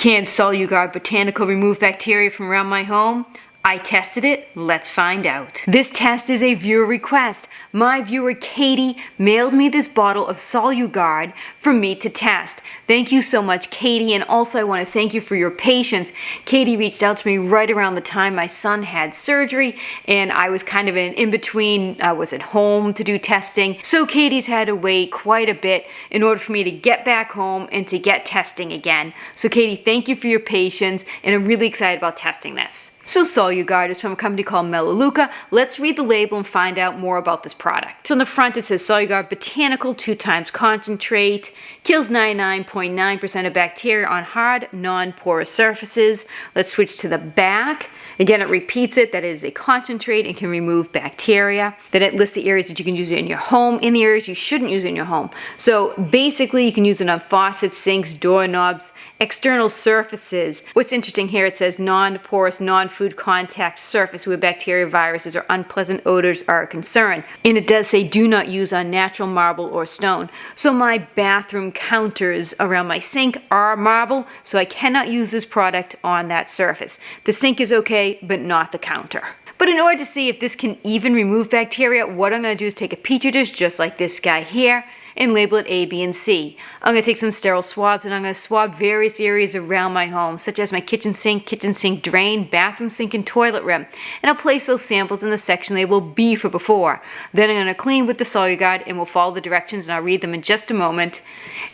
Can Soluguard Botanical remove bacteria from around my home? I tested it, let's find out. This test is a viewer request. My viewer Katie mailed me this bottle of Soluguard for me to test. Thank you so much, Katie, and also I want to thank you for your patience. Katie reached out to me right around the time my son had surgery, and I was kind of in between. I was at home to do testing, so Katie's had to wait quite a bit in order for me to get back home and to get testing again. So Katie, thank you for your patience, and I'm really excited about testing this. So Soluguard is from a company called Melaleuca. Let's read the label and find out more about this product. So on the front it says Soluguard Botanical 2 times concentrate, kills 99.9% of bacteria on hard, non-porous surfaces. Let's switch to the back. Again, it repeats it, that it is a concentrate and can remove bacteria. Then it lists the areas that you can use it in your home and the areas you shouldn't use it in your home. So basically you can use it on faucets, sinks, doorknobs, external surfaces. What's interesting here, it says non-porous, non-food contact surface where bacteria, viruses, or unpleasant odors are a concern. And it does say do not use on natural marble or stone. So my bathroom counters around my sink are marble, so I cannot use this product on that surface. The sink is okay, but not the counter. But in order to see if this can even remove bacteria, what I'm going to do is take a petri dish just like this guy here and label it A, B, and C. I'm going to take some sterile swabs and I'm going to swab various areas around my home, such as my kitchen sink drain, bathroom sink, and toilet rim. And I'll place those samples in the section labeled B for before. Then I'm going to clean with the Soluguard and we'll follow the directions and I'll read them in just a moment.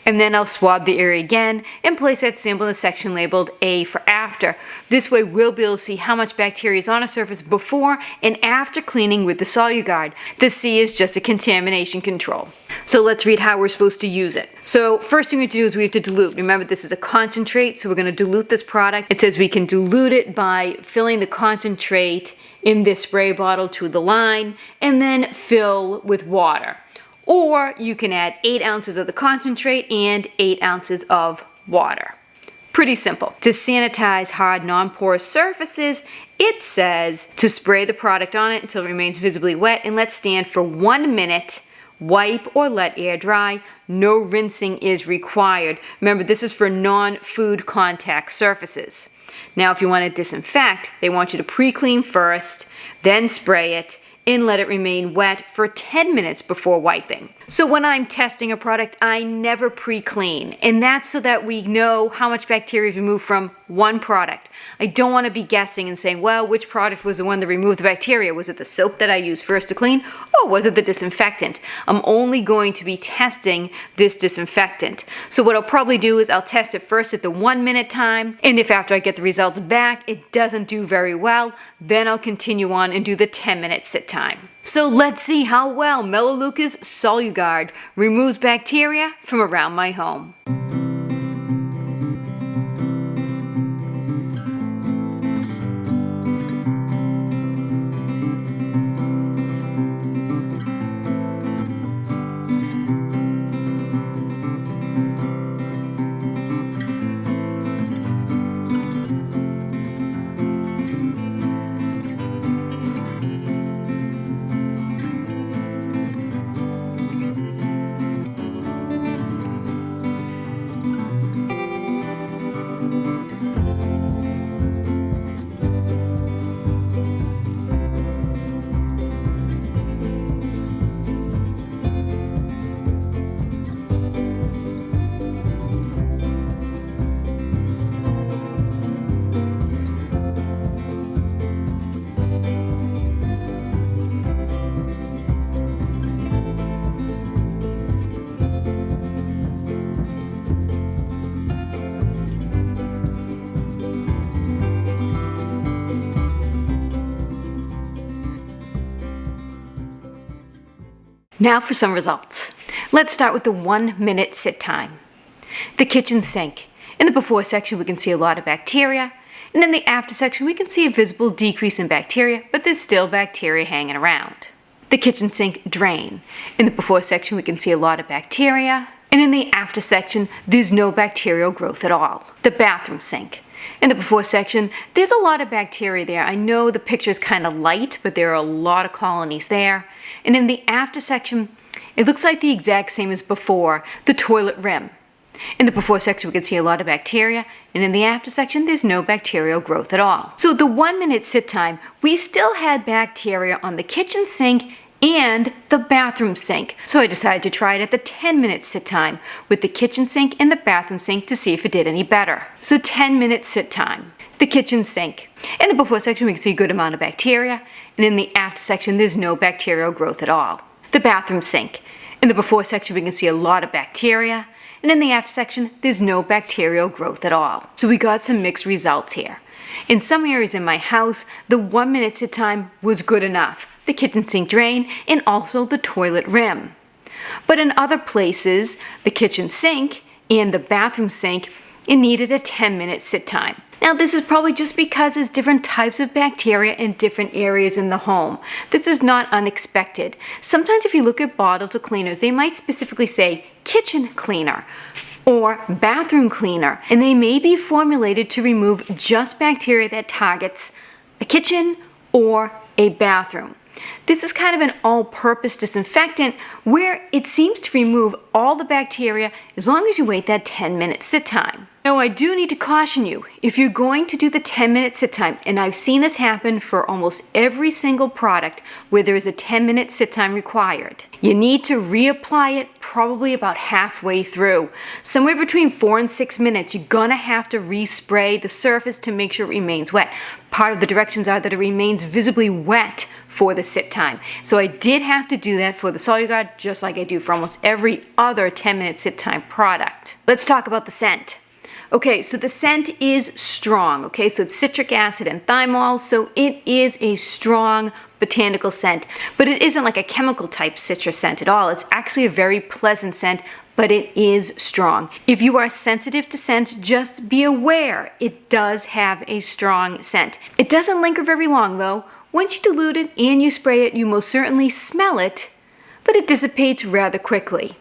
And then I'll swab the area again and place that sample in the section labeled A for after. This way we'll be able to see how much bacteria is on a surface before and after cleaning with the Soluguard. The C is just a contamination control. So let's read how we're supposed to use it. So first thing we have to do is we have to dilute. Remember, this is a concentrate, so we're going to dilute this product. It says we can dilute it by filling the concentrate in this spray bottle to the line and then fill with water. Or you can add 8 ounces of the concentrate and 8 ounces of water. Pretty simple. To sanitize hard, non-porous surfaces, it says to spray the product on it until it remains visibly wet and let stand for 1 minute. Wipe or let air dry. No rinsing is required. Remember, this is for non-food contact surfaces. Now, if you want to disinfect, they want you to pre-clean first, then spray it, and let it remain wet for 10 minutes before wiping. So when I'm testing a product, I never pre-clean, and that's so that we know how much bacteria is removed from one product. I don't want to be guessing and saying, well, which product was the one that removed the bacteria? Was it the soap that I used first to clean, or was it the disinfectant? I'm only going to be testing this disinfectant. So what I'll probably do is I'll test it first at the 1 minute time, and if after I get the results back it doesn't do very well, then I'll continue on and do the 10-minute sit time. So let's see how well Melaleuca's Soluguard removes bacteria from around my home. Now for some results. Let's start with the 1 minute sit time. The kitchen sink. In the before section we can see a lot of bacteria, and in the after section we can see a visible decrease in bacteria, but there's still bacteria hanging around. The kitchen sink drain. In the before section we can see a lot of bacteria, and in the after section there's no bacterial growth at all. The bathroom sink. In the before section, there's a lot of bacteria there. I know the picture is kind of light, but there are a lot of colonies there. And in the after section, it looks like the exact same as before, the toilet rim. In the before section, we can see a lot of bacteria, and in the after section, there's no bacterial growth at all. So the 1 minute sit time, we still had bacteria on the kitchen sink and the bathroom sink. So I decided to try it at the 10-minute sit time with the kitchen sink and the bathroom sink to see if it did any better. So 10-minute sit time. The kitchen sink. In the before section, we can see a good amount of bacteria, and in the after section, there's no bacterial growth at all. The bathroom sink. In the before section, we can see a lot of bacteria, and in the after section, there's no bacterial growth at all. So we got some mixed results here. In some areas in my house, the 1 minute sit time was good enough. The kitchen sink drain and also the toilet rim. But in other places, the kitchen sink and the bathroom sink, it needed a 10-minute sit time. Now this is probably just because there's different types of bacteria in different areas in the home. This is not unexpected. Sometimes if you look at bottles of cleaners, they might specifically say kitchen cleaner or bathroom cleaner, and they may be formulated to remove just bacteria that targets a kitchen or a bathroom. This is kind of an all-purpose disinfectant where it seems to remove all the bacteria as long as you wait that 10-minute sit time. Now I do need to caution you, if you're going to do the 10-minute sit time, and I've seen this happen for almost every single product where there is a 10-minute sit time required, you need to reapply it probably about halfway through. Somewhere between 4 and 6 minutes, you're gonna have to respray the surface to make sure it remains wet. Part of the directions are that it remains visibly wet for the sit time. So I did have to do that for the SoluGuard, just like I do for almost every other 10-minute sit time product. Let's talk about the scent. Okay, so the scent is strong, okay? So it's citric acid and thymol, so it is a strong botanical scent, but it isn't like a chemical type citrus scent at all. It's actually a very pleasant scent, but it is strong. If you are sensitive to scents, just be aware it does have a strong scent. It doesn't linger very long though. Once you dilute it and you spray it, you most certainly smell it, but it dissipates rather quickly.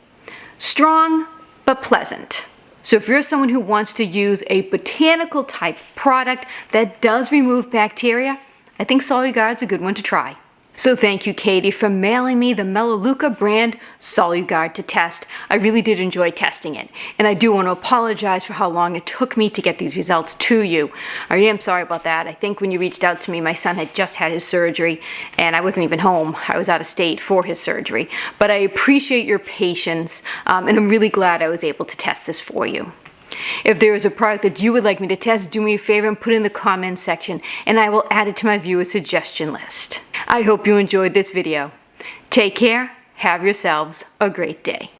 Strong, but pleasant. So if you're someone who wants to use a botanical type product that does remove bacteria, I think SoluGuard's a good one to try. So thank you, Katie, for mailing me the Melaleuca brand SoluGuard to test. I really did enjoy testing it. And I do want to apologize for how long it took me to get these results to you. I am sorry about that. I think when you reached out to me, my son had just had his surgery and I wasn't even home. I was out of state for his surgery. But I appreciate your patience and I'm really glad I was able to test this for you. If there is a product that you would like me to test, do me a favor and put it in the comments section and I will add it to my viewer suggestion list. I hope you enjoyed this video. Take care, have yourselves a great day.